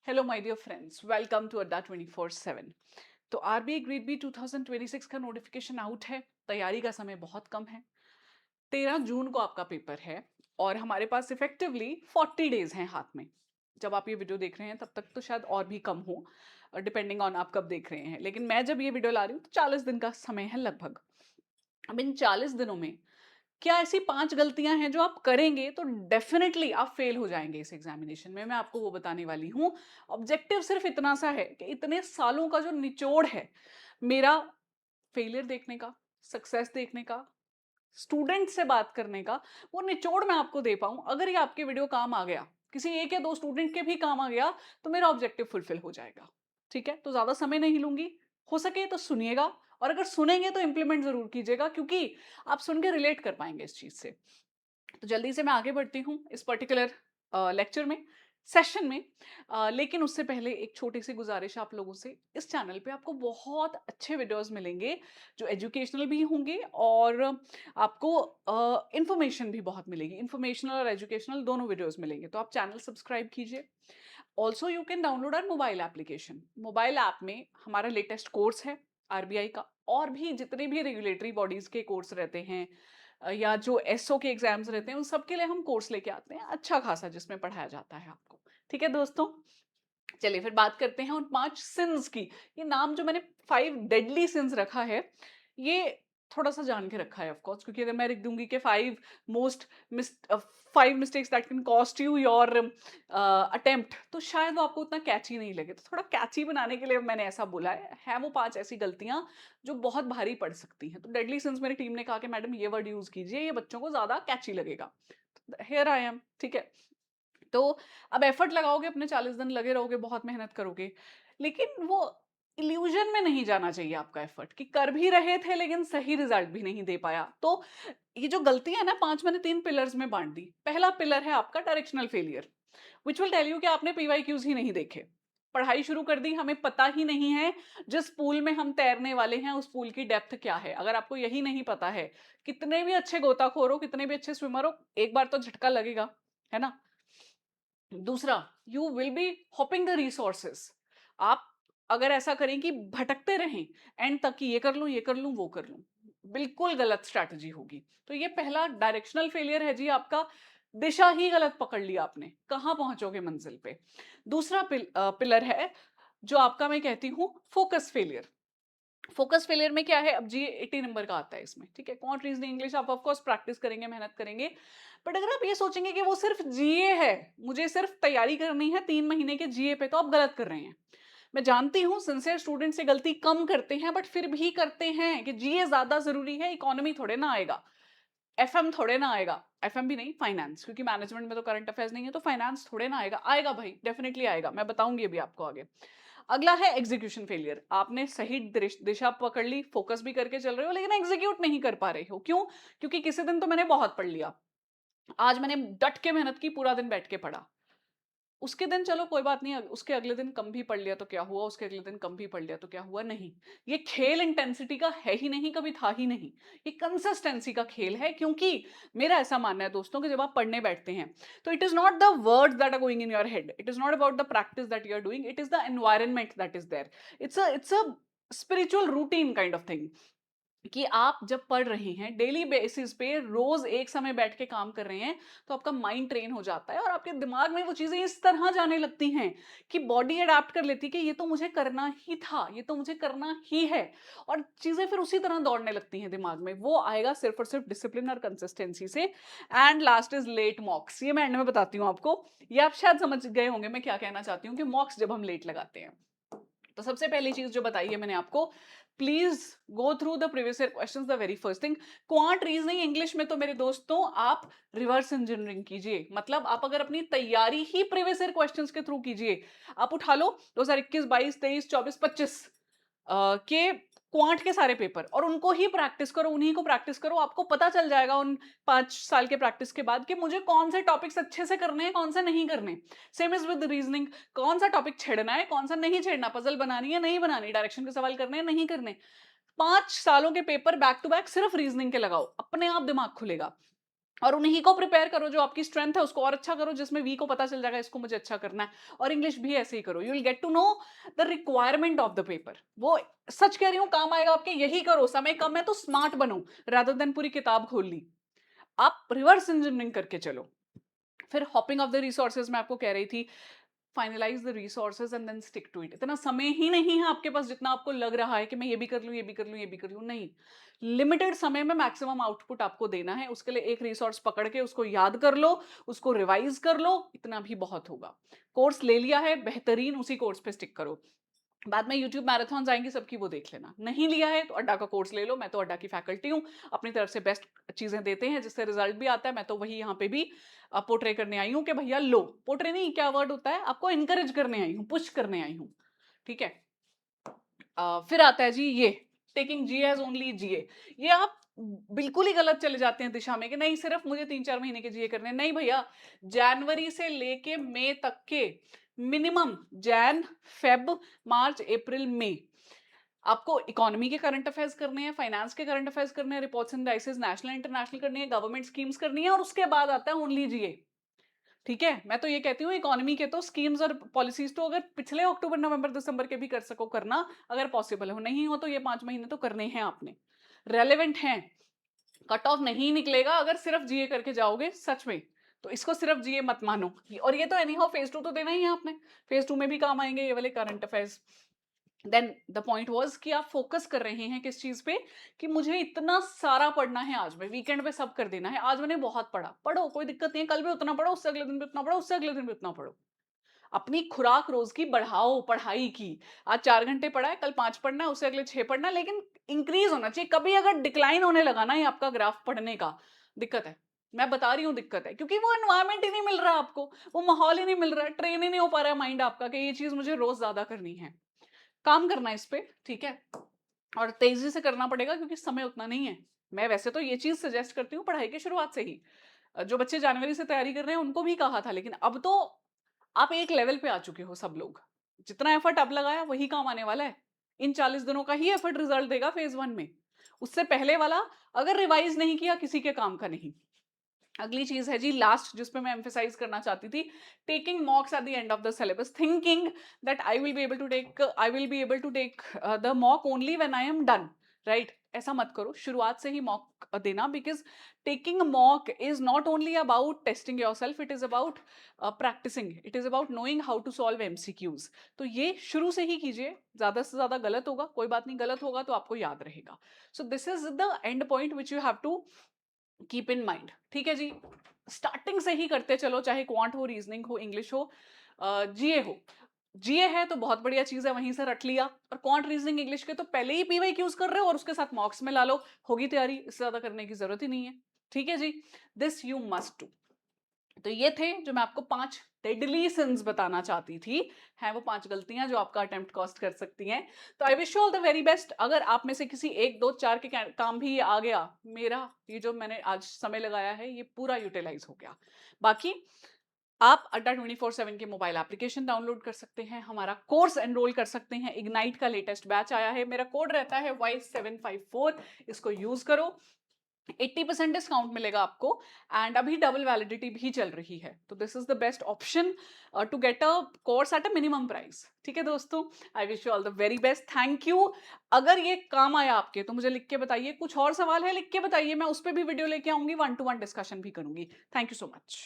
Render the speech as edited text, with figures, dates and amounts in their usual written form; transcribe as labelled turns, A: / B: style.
A: Hello my dear friends, welcome to Adda 24/7। तो RBI grade B 2026 का notification out है। तैयारी का समय बहुत कम है। 13 जून को आपका पेपर है और हमारे पास इफेक्टिवली 40 डेज हैं हाथ में। जब आप ये वीडियो देख रहे हैं तब तक तो शायद और भी कम हो, डिपेंडिंग ऑन आप कब देख रहे हैं। लेकिन मैं जब ये वीडियो ला रही हूँ तो 40 दिन का समय है लगभग। अब इन 40 दिनों में क्या ऐसी 5 गलतियां हैं जो आप करेंगे तो डेफिनेटली आप फेल हो जाएंगे इस एग्जामिनेशन में। मैं आपको वो बताने वाली हूँ। ऑब्जेक्टिव सिर्फ इतना सा है कि इतने सालों का जो निचोड़ है मेरा, फेलियर देखने का, सक्सेस देखने का, स्टूडेंट से बात करने का, वो निचोड़ मैं आपको दे पाऊं। अगर ये आपके वीडियो काम आ गया, किसी एक या दो स्टूडेंट के भी काम आ गया, तो मेरा ऑब्जेक्टिव फुलफिल हो जाएगा। ठीक है, तो ज्यादा समय नहीं लूंगी। हो सके तो सुनिएगा, और अगर सुनेंगे तो इंप्लीमेंट जरूर कीजिएगा, क्योंकि आप सुन के रिलेट कर पाएंगे इस चीज से। तो जल्दी से मैं आगे बढ़ती हूँ इस पर्टिकुलर लेक्चर में, सेशन में। लेकिन उससे पहले एक छोटी सी गुजारिश आप लोगों से। इस चैनल पे आपको बहुत अच्छे वीडियोस मिलेंगे जो एजुकेशनल भी होंगे, और आपको इंफॉर्मेशन भी बहुत मिलेगी। इंफॉर्मेशनल और एजुकेशनल दोनों वीडियोस मिलेंगे, तो आप चैनल सब्सक्राइब कीजिए। Also you can download our mobile application. Mobile app में हमारा लेटेस्ट कोर्स है आरबीआई का, और भी जितने भी रेगुलेटरी बॉडीज के कोर्स रहते हैं या जो एसओ के एग्जाम्स रहते हैं, उन सब के लिए हम कोर्स लेके आते हैं अच्छा खासा, जिसमें पढ़ाया जाता है आपको। ठीक है दोस्तों, चलिए फिर बात करते हैं उन 5 सिंस की। ये नाम जो मैंने 5 डेडली सिंस रखा है, ये थोड़ा सा जान के रखा है ऑफ कोर्स, क्योंकि अगर मैं लिख दूंगी कि 5 most 5 mistakes that can cost you your attempt, तो शायद वो आपको उतना कैची नहीं लगे। तो थोड़ा कैची बनाने के लिए मैंने ऐसा बोला है वो 5 ऐसी गलतियां जो बहुत भारी पड़ सकती हैं। तो डेडली सिंस मेरी टीम ने कहा कि मैडम ये वर्ड यूज कीजिए, ये बच्चों को ज्यादा कैची लगेगा। Here I am. ठीक है, तो अब एफर्ट लगाओगे, अपने 40 दिन लगे रहोगे, बहुत मेहनत करोगे, लेकिन वो इल्यूजन में नहीं जाना चाहिए आपका एफर्ट कि कर भी रहे थे लेकिन सही रिजल्ट भी नहीं दे पाया। तो ये जो गलतियां है ना 5, मैंने 3 पिलर्स में बांट दी। पहला पिलर है आपका directional failure, which will tell you कि आपने पीवाईक्यूज ही नहीं देखे। पढ़ाई शुरू कर दी, हमें पता ही नहीं है जिस पूल में हम तैरने वाले हैं उस पूल की डेप्थ क्या है। अगर आपको यही नहीं पता है, कितने भी अच्छे गोताखोर हो, कितने भी अच्छे स्विमर हो, एक बार तो झटका लगेगा, है ना। दूसरा, you will be hopping the resources. आप अगर ऐसा करें कि भटकते रहें एंड तक कि ये कर लूं, ये कर लूं, वो कर लूं, बिल्कुल गलत स्ट्रैटेजी होगी। तो ये पहला डायरेक्शनल फेलियर है जी आपका। दिशा ही गलत पकड़ लिया आपने, कहां पहुंचोगे मंजिल पे। दूसरा पिलर है जो आपका, मैं कहती हूं, फोकस फेलियर। फोकस फेलियर में क्या है, अब जी 80 नंबर का आता है इसमें। ठीक है, क्वांट रीजनिंग इंग्लिश आप ऑफ कोर्स प्रैक्टिस करेंगे, मेहनत करेंगे, बट अगर आप ये सोचेंगे कि वो सिर्फ जीए है, मुझे सिर्फ तैयारी करनी है 3 महीने के जीए पे, तो आप गलत कर रहे हैं। मैं जानती हूँ सिंसियर स्टूडेंट से गलती कम करते हैं, बट फिर भी करते हैं कि जीए ज्यादा जरूरी है, इकोनॉमी थोड़े ना आएगा, एफएम थोड़े ना आएगा, एफएम भी नहीं, फाइनेंस, क्योंकि मैनेजमेंट में तो करंट अफेयर्स नहीं है, तो फाइनेंस थोड़े ना आएगा। आएगा भाई, डेफिनेटली आएगा, मैं बताऊंगी अभी आपको आगे। अगला है एग्जीक्यूशन फेलियर। आपने सही दिशा पकड़ ली, फोकस भी करके चल रहे हो, लेकिन एग्जीक्यूट नहीं कर पा रहे हो। क्यों? क्योंकि किसी दिन तो मैंने बहुत पढ़ लिया, आज मैंने डट के मेहनत की, पूरा दिन बैठ के पढ़ा, उसके दिन चलो कोई बात नहीं, उसके अगले दिन कम भी पढ़ लिया तो क्या हुआ, उसके अगले दिन कम भी पढ़ लिया तो क्या हुआ। नहीं, ये खेल इंटेंसिटी का है ही नहीं, कभी था ही नहीं। ये कंसिस्टेंसी का खेल है, क्योंकि मेरा ऐसा मानना है दोस्तों कि जब आप पढ़ने बैठते हैं तो it is not the words that are going in your head, it is not about the practice that you are doing, it is the environment that is there. It's a spiritual routine kind of thing, कि आप जब पढ़ रहे हैं daily basis पे, रोज एक समय बैठ के काम कर रहे हैं, तो आपका माइंड ट्रेन हो जाता है और आपके दिमाग में वो चीजें इस तरह जाने लगती हैं कि बॉडी अडेप्ट कर लेती है कि ये तो मुझे करना ही था, ये तो मुझे करना ही है, और चीजें फिर उसी तरह दौड़ने लगती हैं दिमाग में। वो आएगा सिर्फ और सिर्फ डिसिप्लिन और कंसिस्टेंसी से। And last is let mocks. ये मैं एंड में बताती हूँ आपको, ये आप शायद समझ गए होंगे मैं क्या कहना चाहती हूँ, कि मॉक्स जब हम लेट लगाते हैं। तो सबसे पहली चीज जो बताई है मैंने आपको, please go through the previous year questions. The very first thing, quant reasoning English में तो मेरे दोस्तों आप रिवर्स इंजीनियरिंग कीजिए। मतलब आप अगर अपनी तैयारी ही प्रीवियस ईयर क्वेश्चंस के थ्रू कीजिए, आप उठा लो 2021, 22, 23, 24, 25 के क्वांट के सारे पेपर, और उनको ही प्रैक्टिस करो, उन्हीं को प्रैक्टिस करो। आपको पता चल जाएगा उन 5 साल के प्रैक्टिस के बाद कि मुझे कौन से टॉपिक्स अच्छे से करने हैं, कौन से नहीं करने। सेम इज विद रीजनिंग, कौन सा टॉपिक छेड़ना है, कौन सा नहीं छेड़ना, पजल बनानी है नहीं बनानी, डायरेक्शन के सवाल करने हैं नहीं करने। 5 सालों के पेपर बैक टू बैक सिर्फ रीजनिंग के लगाओ, अपने आप दिमाग खुलेगा। और उन्हीं को प्रिपेयर करो, जो आपकी स्ट्रेंथ है उसको और अच्छा करो, जिसमें वीक को पता चल जाएगा इसको मुझे अच्छा करना है। और इंग्लिश भी ऐसे ही करो, you will get to know the requirement of the paper. वो सच कह रही हूँ, काम आएगा आपके। यही करो, समय कम है तो स्मार्ट बनो, रादर देन पूरी किताब खोल ली। आप रिवर्स इंजीनियरिंग करके चलो। फिर हॉपिंग ऑफ द रिसोर्सेज मैं आपको कह रही थी, finalize the resources and then stick to it. इतना समय ही नहीं है आपके पास जितना आपको लग रहा है कि मैं ये भी कर लूं, ये भी कर लूं, ये भी कर लूं। नहीं, लिमिटेड समय में मैक्सिमम आउटपुट आपको देना है। उसके लिए एक रिसोर्स पकड़ के उसको याद कर लो, उसको रिवाइज कर लो, इतना भी बहुत होगा। कोर्स ले लिया है, बेहतरीन, उसी कोर्स पे स्टिक करो। बाद में यूट्यूब मैराथन आएंगी सबकी, वो देख लेना। नहीं लिया है तो अड्डा का कोर्स ले लो, मैं तो अड्डा की फैकल्टी हूँ, अपनी तरफ से बेस्ट चीजें देते हैं जिससे रिजल्ट भी आता है। मैं तो वही यहाँ पे भी पोर्ट्रे करने आई हूँ कि भैया लो, पोर्ट्रे नहीं, क्या वर्ड होता है, आपको इनकरेज करने आई हूँ, पुश करने आई हूँ। ठीक है। फिर आता है जी ये टेकिंग जी एज ओनली जीए। ये आप बिल्कुल ही गलत चले जाते हैं दिशा में कि नहीं सिर्फ मुझे 3-4 महीने के जीए करने हैं। नहीं भैया, जनवरी से लेके मई तक के मिनिमम, जैन, फेब, मार्च, अप्रैल, मई, आपको इकोनॉमी के करंट अफेयर्स करने हैं, फाइनेंस के करंट अफेयर्स करने हैं, reports and dices national international करनी है, गवर्नमेंट स्कीम्स करनी है, और उसके बाद आता है ओनली जीए। ठीक है, मैं तो ये कहती हूँ इकोनॉमी के तो स्कीम्स और पॉलिसीज तो अगर पिछले अक्टूबर नवंबर दिसंबर के भी कर सको करना, अगर पॉसिबल हो। नहीं हो तो ये 5 महीने तो करने हैं आपने, रेलेवेंट हैं। कट ऑफ नहीं निकलेगा अगर सिर्फ जीए करके जाओगे सच में, तो इसको सिर्फ जीए मत मानो। और ये तो एनी हाउ फेज 2 तो देना ही है आपने, फेज 2 में भी काम आएंगे ये वाले current affairs. Then the point was कि आप फोकस कर रहे हैं किस चीज पे, कि मुझे इतना सारा पढ़ना है, आज में वीकेंड पे सब कर देना है। आज मैंने बहुत पढ़ा, पढ़ो, कोई दिक्कत नहीं है, कल भी उतना पढ़ो, उससे अगले दिन भी उतना पढ़ो, उससे अगले दिन भी उतना पढ़ो। अपनी खुराक रोज की बढ़ाओ, पढ़ाई की। आज 4 घंटे पढ़ा है, कल 5 पढ़ना है, उससे अगले 6 पढ़ना है, लेकिन इंक्रीज होना चाहिए। कभी अगर डिक्लाइन होने लगा ना ये आपका ग्राफ पढ़ने का, दिक्कत है। मैं बता रही हूँ दिक्कत है, क्योंकि वो एनवायरमेंट ही नहीं मिल रहा आपको, वो माहौल ही नहीं मिल रहा है, ट्रेन ही नहीं हो पा रहा है माइंड आपका कि ये चीज मुझे रोज ज्यादा करनी है। काम करना है इस पे, ठीक है, और तेजी से करना पड़ेगा क्योंकि समय उतना नहीं है। मैं वैसे तो ये चीज सजेस्ट करती हूँ पढ़ाई की शुरुआत से ही। जो बच्चे जनवरी से तैयारी कर रहे हैं उनको भी कहा था, लेकिन अब तो आप एक लेवल पे आ चुके हो सब लोग। जितना एफर्ट अब लगाया वही काम आने वाला है। इन 40 दिनों का ही एफर्ट रिजल्ट देगा फेज 1 में। उससे पहले वाला अगर रिवाइज नहीं किया किसी के काम का नहीं। अगली चीज है जी लास्ट, जिसपे मैं एम्फेसाइज करना चाहती थी, taking mocks at the end of the syllabus, thinking that I will be able to take the mock only when I am done. Right, ऐसा मत करो, शुरुआत से ही मॉक देना, because taking mock is not only about testing yourself, it is about practising, it is about knowing how to solve MCQs. तो ये शुरू से ही कीजिए, ज्यादा से ज्यादा गलत होगा कोई बात नहीं, गलत होगा तो आपको याद रहेगा। So this is the end point which you have to keep in mind. ठीक है जी, स्टार्टिंग से ही करते चलो, चाहे क्वांट हो, रीजनिंग हो, इंग्लिश हो, जीए हो। जीए है तो बहुत बढ़िया चीज है, वहीं से रट लिया। और क्वांट, रीजनिंग, इंग्लिश के तो पहले ही पीवाई क्यूज कर रहे हो और उसके साथ मॉक्स में ला लो, होगी तैयारी, इससे ज्यादा करने की जरूरत ही नहीं है। ठीक है जी, दिस यू मस्ट डू। तो ये थे जो मैं आपको 5 डेडली सिंस बताना चाहती थी, हैं वो 5 गलतियां जो आपका अटेम्प्ट कॉस्ट कर सकती हैं। तो आई wish you all the very best. अगर आप में से किसी 1, 2, 4 के काम भी आ गया, मेरा ये जो मैंने आज समय लगाया है ये पूरा यूटिलाइज हो गया। बाकी आप अड्डा 24/7 के मोबाइल एप्लीकेशन डाउनलोड कर सकते हैं, हमारा कोर्स एनरोल कर सकते हैं, इग्नाइट का लेटेस्ट बैच आया है, मेरा कोड रहता है Y754, इसको यूज करो, 80% डिस्काउंट मिलेगा आपको, एंड अभी डबल वैलिडिटी भी चल रही है। तो this is the best option to get a course at a minimum price. ठीक है दोस्तों, I wish you all the very best, thank you. अगर ये काम आया आपके तो मुझे लिख के बताइए, कुछ और सवाल है लिख के बताइए, मैं उस पर भी वीडियो लेके आऊंगी, 1-to-1 डिस्कशन भी करूंगी। Thank you so much.